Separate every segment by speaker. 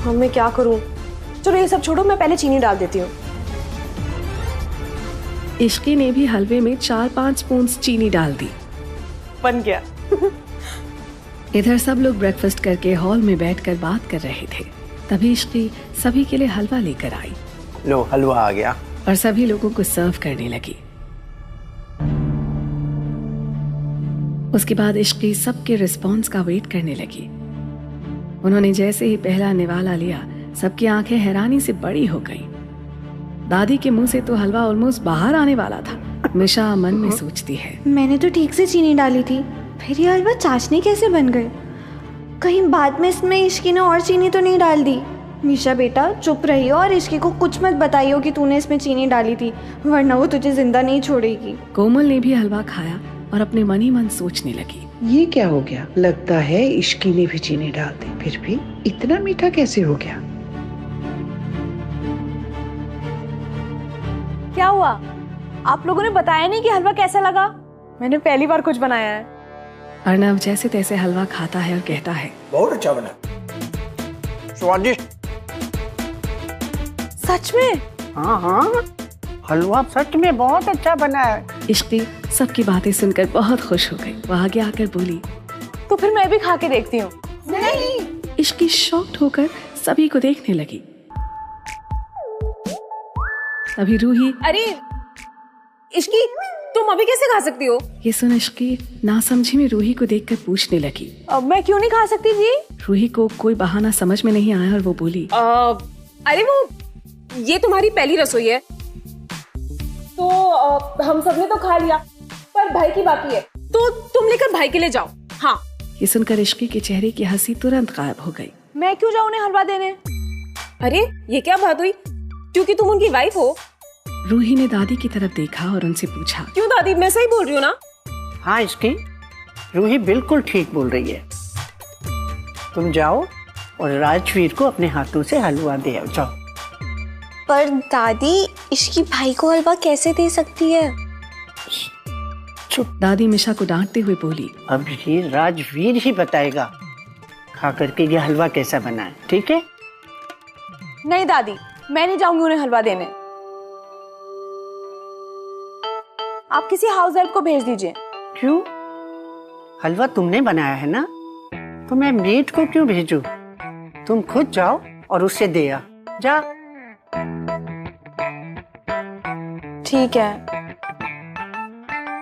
Speaker 1: अब मैं क्या करूं? चलो ये सब छोड़ो, मैं पहले चीनी डाल देती हूँ।
Speaker 2: इश्की ने भी हलवे में 4-5 स्पून चीनी डाल दी।
Speaker 1: बन गया।
Speaker 2: इधर सब लोग ब्रेकफास्ट करके हॉल में बैठकर बात कर रहे थे। तभी इश्की सभी के लिए हलवा लेकर आई।
Speaker 3: लो हलवा आ गया।
Speaker 2: और सभी लोगों को सर्व करने लगी। उसके बाद इश्की सबके रिस्पॉन्स का वेट करने लगी। उन्होंने जैसे ही पहला निवाला लिया, सबकी आंखें हैरानी से बड़ी हो गईं। दादी के मुंह से तो हलवा ऑलमोस्ट बाहर आने वाला था। मिशा मन में सोचती है,
Speaker 4: मैंने तो ठीक से चीनी डाली थी, फिर ये हलवा चाशनी कैसे बन गए? कहीं बाद में इसमें इश्की ने और चीनी तो नहीं डाल दी? मिशा बेटा चुप रहियो और इश्की को कुछ मत बताइयो कि तूने इसमें चीनी डाली थी, वरना वो तुझे जिंदा नहीं छोड़ेगी।
Speaker 2: कोमल ने भी हलवा खाया और अपने मन ही मन सोचने लगी,
Speaker 5: ये क्या हो गया? लगता है इश्की ने भी चीनी डाल दी, फिर भी इतना मीठा कैसे हो गया?
Speaker 1: क्या हुआ? आप लोगों ने बताया नहीं कि हलवा कैसा लगा? मैंने पहली बार कुछ बनाया है।
Speaker 2: अर्नव जैसे तैसे हलवा खाता है और कहता है,
Speaker 3: बहुत अच्छा बना, स्वादिष्ट।
Speaker 1: सच में?
Speaker 3: हाँ, हलवा सच में बहुत अच्छा बना है।
Speaker 2: इश्की सबकी बातें सुनकर बहुत खुश हो गई। वो आगे आकर बोली,
Speaker 1: तो फिर मैं भी खा के देखती हूँ।
Speaker 3: नहीं।
Speaker 2: इश्की शॉक्ड होकर सभी को देखने लगी। तभी रूही,
Speaker 1: अरे इश्की, तुम अभी कैसे खा सकती हो?
Speaker 2: ये सुन इश्की नासमझी में रूही को देखकर पूछने लगी,
Speaker 1: अब मैं क्यों नहीं खा सकती जी?
Speaker 2: रूही को कोई बहाना समझ में नहीं आया और वो बोली,
Speaker 1: अरे वो ये तुम्हारी पहली रसोई है, तो हम सबने तो खा लिया, पर भाई की बाकी है, तो तुम लेकर भाई के लिए जाओ। हाँ।
Speaker 2: ये सुनकर इश्की के चेहरे की हंसी तुरंत गायब हो गई।
Speaker 1: मैं क्यों जाऊँ उन्हें हलवा देने? अरे ये क्या बात हुई? क्योंकि तुम उनकी वाइफ हो।
Speaker 2: रूही ने दादी की तरफ देखा और उनसे पूछा,
Speaker 1: क्यों दादी, मैं सही बोल रही हूँ ना?
Speaker 3: हाँ इसकी रूही बिल्कुल ठीक बोल रही है। तुम जाओ और राजवीर को अपने हाथों से हलवा दे आओ, जाओ।
Speaker 4: पर दादी, इश्की भाई को हलवा कैसे दे सकती है?
Speaker 3: चुप।
Speaker 2: दादी मिशा को डांटते हुए बोली,
Speaker 3: अब ये राजवीर ही बताएगा खा करके ये हलवा कैसा बना है, ठीक है?
Speaker 1: नहीं दादी, मैं नहीं जाऊंगी उन्हें हलवा देने। आप किसी हाउस हेल्प को भेज दीजिए।
Speaker 3: क्यों? हलवा तुमने बनाया है ना, तो मैं मेड को क्यों भेजूं? तुम खुद जाओ और उसे दे आ, जा।
Speaker 1: ठीक है।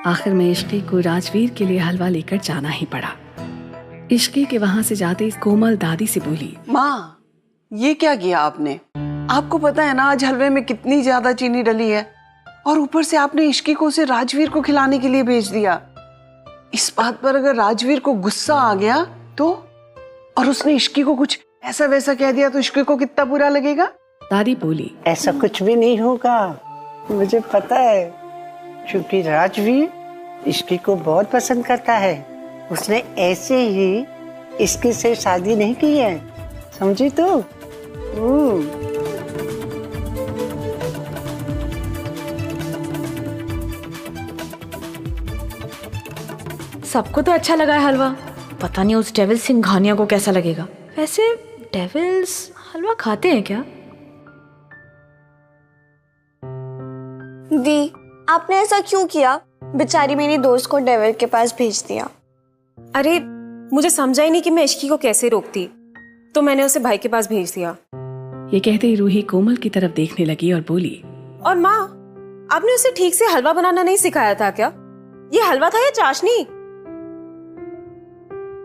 Speaker 2: आखिर में इश्की को राजवीर के लिए हलवा लेकर जाना ही पड़ा। इश्की के वहां से जाते ही कोमल दादी से बोली,
Speaker 6: माँ, ये क्या किया आपने? आपको पता है ना आज हलवे में कितनी ज्यादा चीनी डली है, और ऊपर से आपने इश्की को उसे राजवीर को खिलाने के लिए भेज दिया। इस बात पर अगर राजवीर को गुस्सा आ गया तो, और उसने इश्की को कुछ ऐसा वैसा कह दिया तो इश्की को कितना बुरा लगेगा?
Speaker 2: दादी बोली,
Speaker 3: ऐसा कुछ भी नहीं होगा, मुझे पता है, क्योंकि राजवीर इश्की को बहुत पसंद करता है। उसने ऐसे ही इश्की से शादी नहीं की है, समझी तू?
Speaker 1: सबको तो अच्छा लगा है हलवा, पता नहीं उस डेविल सिंघानिया को कैसा लगेगा। वैसे डेविल्स हलवा खाते हैं क्या?
Speaker 4: दी, आपने ऐसा क्यों किया? बेचारी मेरी दोस्त को डेविल के पास भेज दिया।
Speaker 1: अरे मुझे समझा ही नहीं कि मैं इश्की को कैसे रोकती, तो मैंने उसे भाई के पास भेज दिया।
Speaker 2: ये कहते ही रूही कोमल की तरफ देखने लगी और बोली,
Speaker 1: और माँ, आपने उसे ठीक से हलवा बनाना नहीं सिखाया था क्या? ये हलवा था या चाशनी?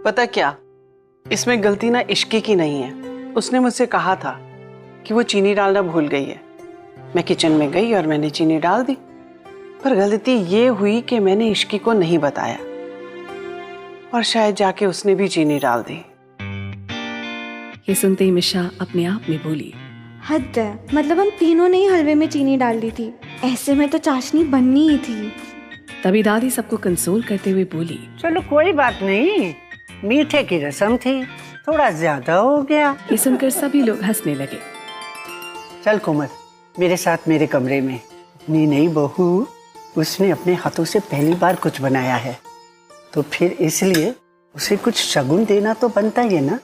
Speaker 6: पता क्या, इसमें गलती ना इश्की की नहीं है। उसने मुझसे कहा था कि वो चीनी डालना भूल गई है। मैं किचन में गई और मैंने चीनी डाल दी, पर गलती ये हुई कि मैंने इश्की को नहीं बताया, और शायद जाके उसने भी चीनी डाल दी।
Speaker 2: ये सुनते ही मिशा अपने आप में बोली,
Speaker 4: हद है, मतलब हम तीनों ने ही हलवे में चीनी डाल दी थी, ऐसे में तो चाशनी बननी ही थी।
Speaker 2: तभी दादी सबको कंसोल करते हुए बोली,
Speaker 3: चलो कोई बात नहीं, मीठे की रस्म थी, थोड़ा ज्यादा हो गया।
Speaker 2: ये सुनकर सभी लोग हंसने लगे।
Speaker 3: चल कोमल, मेरे साथ मेरे कमरे में। अपनी नई बहू, उसने अपने हाथों से पहली बार कुछ बनाया है, तो फिर इसलिए उसे कुछ शगुन देना तो बनता ही है ना।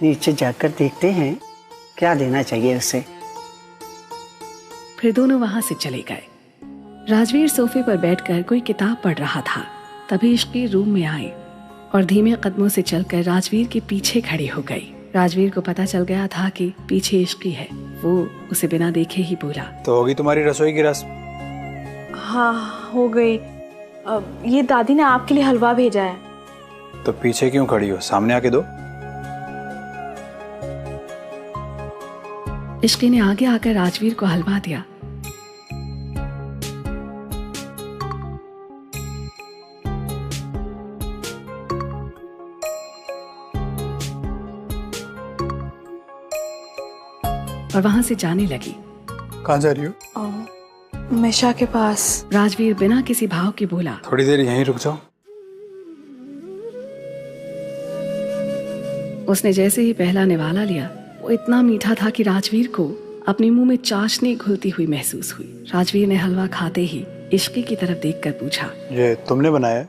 Speaker 3: नीचे जाकर देखते हैं क्या देना चाहिए उसे।
Speaker 2: फिर दोनों वहां से चले गए। राजवीर सोफे पर बैठकर कोई किताब पढ़ रहा था। तभी इश्की रूम में आई और धीमे कदमों से चलकर राजवीर के पीछे खड़ी हो गई। राजवीर को पता चल गया था कि पीछे इश्की है। वो उसे बिना देखे ही बोला,
Speaker 7: तो होगी तुम्हारी रसोई की रस्म?
Speaker 1: हाँ हो गई। ये दादी ने आपके लिए हलवा भेजा है।
Speaker 7: तो पीछे क्यों खड़ी हो, सामने आके दो।
Speaker 2: इश्की ने आगे आकर राजवीर को हलवा दिया। और वहां से जाने लगी।
Speaker 7: कहाँ जा रही हो?
Speaker 1: मिशा के पास।
Speaker 2: राजवीर बिना किसी भाव के बोला,
Speaker 7: थोड़ी देर यहीं रुक जाओ।
Speaker 2: उसने जैसे ही पहला निवाला लिया, वो इतना मीठा था कि राजवीर को अपने मुंह में चाशनी घुलती हुई महसूस हुई। राजवीर ने हलवा खाते ही इश्की की तरफ देखकर पूछा,
Speaker 7: ये तुमने बनाया है?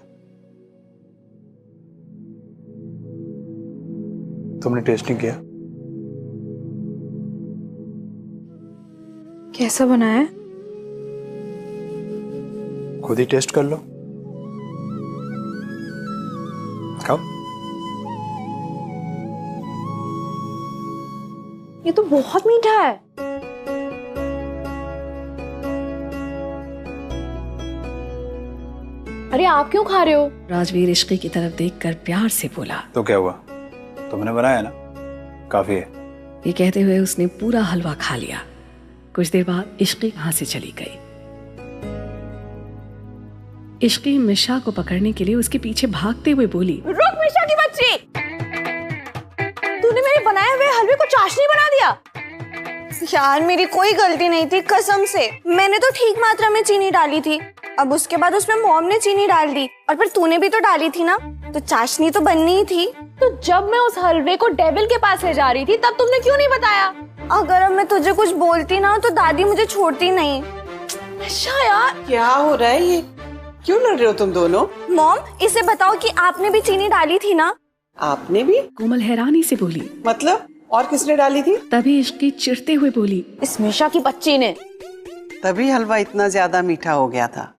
Speaker 7: तुमने टेस्ट नहीं किया?
Speaker 1: कैसा बना है?
Speaker 7: खुद ही टेस्ट कर लो। खाओ।
Speaker 1: ये तो बहुत मीठा है। अरे आप क्यों खा रहे हो?
Speaker 2: राजवीर इश्की की तरफ देखकर प्यार से बोला।
Speaker 7: तो क्या हुआ, तुमने बनाया ना, काफी है।
Speaker 2: ये कहते हुए उसने पूरा हलवा खा लिया। कुछ देर बाद इश्की वहां से चली गई। इश्की मिशा को पकड़ने के लिए उसके पीछे भागते हुए बोली,
Speaker 1: रुक मिशा की बच्ची, तूने मेरे बनाए हुए हलवे को चाशनी बना दिया।
Speaker 4: यार मेरी कोई गलती नहीं थी, कसम से। मैंने तो ठीक मात्रा में चीनी डाली थी। अब उसके बाद उसमें मॉम ने चीनी डाल दी और फिर तूने भी तो डाली थी ना, तो चाशनी तो बननी ही थी।
Speaker 1: तो जब मैं उस हलवे को डेविल के पास ले जा रही थी तब तुमने क्यों नहीं बताया?
Speaker 4: अगर अब मैं तुझे कुछ बोलती ना तो दादी मुझे छोड़ती नहीं।
Speaker 1: अच्छा यार,
Speaker 6: क्या हो रहा है ये? क्यों लड़ रहे हो तुम दोनों?
Speaker 4: मॉम इसे बताओ कि आपने भी चीनी डाली थी ना?
Speaker 6: आपने भी?
Speaker 2: कोमल हैरानी से बोली।
Speaker 6: मतलब और किसने डाली थी?
Speaker 2: तभी इश्की चिढ़ते हुए बोली,
Speaker 1: इस मिशा की बच्ची ने।
Speaker 6: तभी हलवा इतना ज्यादा मीठा हो गया था।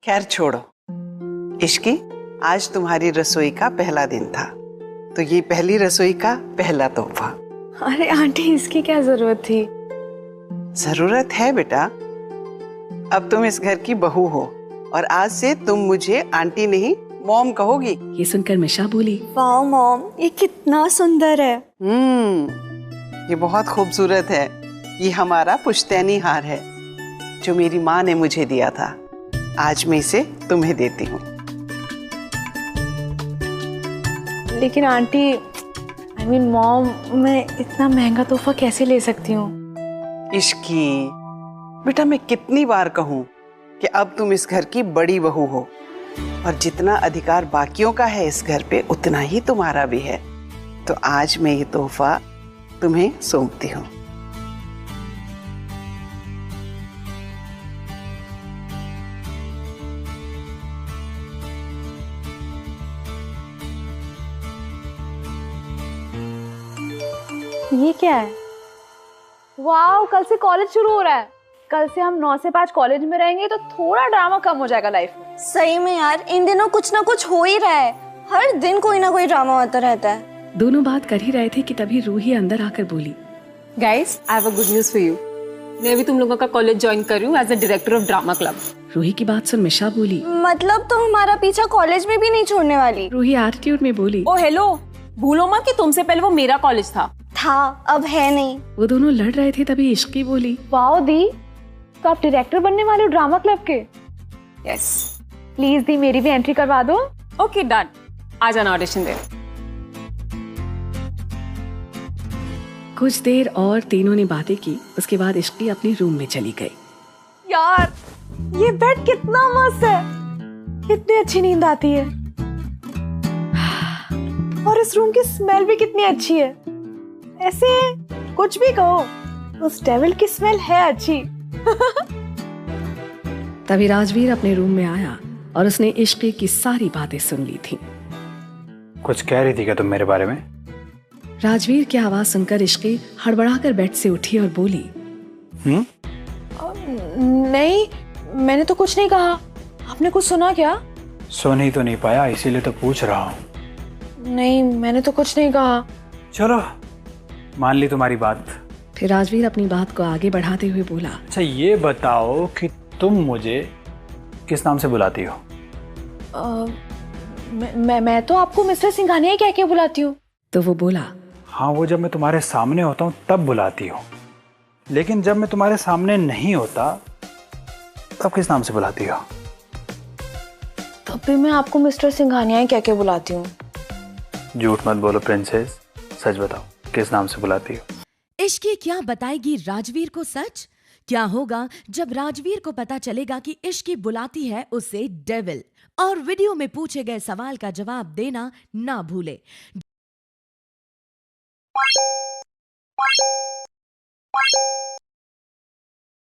Speaker 6: खैर छोड़ो। इश्की, आज तुम्हारी रसोई का पहला दिन था, तो ये पहली रसोई का पहला तोहफा।
Speaker 1: अरे आंटी, इसकी क्या जरूरत थी?
Speaker 6: जरूरत है बेटा। अब तुम इस घर की बहू हो और आज से तुम मुझे आंटी नहीं मॉम कहोगी।
Speaker 2: ये सुनकर मिशा बोली,
Speaker 4: वाह मॉम, ये कितना सुंदर है।
Speaker 6: ये बहुत खूबसूरत है। ये हमारा पुश्तैनी हार है जो मेरी माँ ने मुझे दिया था। आज मैं इसे तुम्हें देती हूँ।
Speaker 1: लेकिन आंटी, I mean, मॉम, मैं इतना महंगा तोहफा कैसे ले सकती हूँ?
Speaker 6: इश्की बेटा, मैं कितनी बार कहूँ कि अब तुम इस घर की बड़ी बहू हो और जितना अधिकार बाकियों का है इस घर पे उतना ही तुम्हारा भी है। तो आज मैं ये तोहफा तुम्हें सौंपती हूँ।
Speaker 1: ये क्या है? वाओ, कल से कॉलेज शुरू हो रहा है। कल से हम 9 से 5 कॉलेज में रहेंगे तो थोड़ा ड्रामा कम हो जाएगा लाइफ में।
Speaker 4: सही में यार, इन दिनों कुछ ना कुछ हो ही रहा है। हर दिन कोई ना कोई ड्रामा होता रहता है।
Speaker 2: दोनों बात कर ही रहे थे कि तभी रूही अंदर आकर बोली,
Speaker 1: guys, I have a good news for you. मैं भी तुम लोगों का कॉलेज ज्वाइन कर रही हूँ as a director of drama club.
Speaker 2: Ruhi की बात सुन मिशा बोली,
Speaker 4: मतलब तुम हमारा पीछा कॉलेज में भी नहीं छोड़ने वाली?
Speaker 2: रूही एटीट्यूड में बोली,
Speaker 1: ओ हेलो, भूलो मत कि तुमसे पहले वो मेरा कॉलेज था।
Speaker 4: अब है नहीं।
Speaker 2: वो दोनों लड़ रहे थे तभी इश्की बोली,
Speaker 1: वाओ दी, तो आप डायरेक्टर बनने वाले हो ड्रामा क्लब के? यस। प्लीज दी, मेरी भी एंट्री करवा दो। ओके डन, आ जाना ऑडिशन दे।
Speaker 2: कुछ देर और तीनों ने बातें की। उसके बाद इश्की अपने रूम में चली गई।
Speaker 1: यार, ये बेड कितना मस्त है, कितनी अच्छी नींद आती है और इस रूम की स्मेल भी कितनी अच्छी है। ऐसे कुछ भी कहो, उस डेविल की स्मेल है अच्छी।
Speaker 2: तभी राजवीर अपने रूम में आया और उसने इश्की की सारी बातें सुन ली थी।
Speaker 7: कुछ कह रही थी क्या तुम मेरे बारे में?
Speaker 2: राजवीर की आवाज सुनकर इश्की हड़बड़ाकर बेड से उठी और बोली,
Speaker 1: नहीं, मैंने तो कुछ नहीं कहा। आपने कुछ सुना क्या?
Speaker 7: सुन ही तो नहीं पाया, इसीलिए तो पूछ रहा हूँ।
Speaker 1: नहीं, मैंने तो कुछ नहीं कहा।
Speaker 7: चलो, मान ली तुम्हारी बात।
Speaker 2: फिर राजवीर अपनी बात को आगे बढ़ाते हुए बोला,
Speaker 7: अच्छा ये बताओ कि तुम मुझे किस नाम से बुलाती हो?
Speaker 1: मैं तो आपको मिस्टर सिंघानिया कह के बुलाती हूँ।
Speaker 2: तो वो बोला,
Speaker 7: हाँ, वो जब मैं तुम्हारे सामने होता हूँ तब बुलाती हो, लेकिन जब मैं तुम्हारे सामने नहीं होता तब किस नाम से बुलाती हो?
Speaker 1: तब भी मैं आपको मिस्टर सिंघानिया कह के बुलाती हूँ।
Speaker 7: झूठ मत बोलो प्रिंसेस, सच बताओ किस नाम से बुलाती हो?
Speaker 8: इश्की क्या बताएगी राजवीर को सच? क्या होगा जब राजवीर को पता चलेगा कि इश्की बुलाती है उसे डेविल? और वीडियो में पूछे गए सवाल का जवाब देना ना भूले।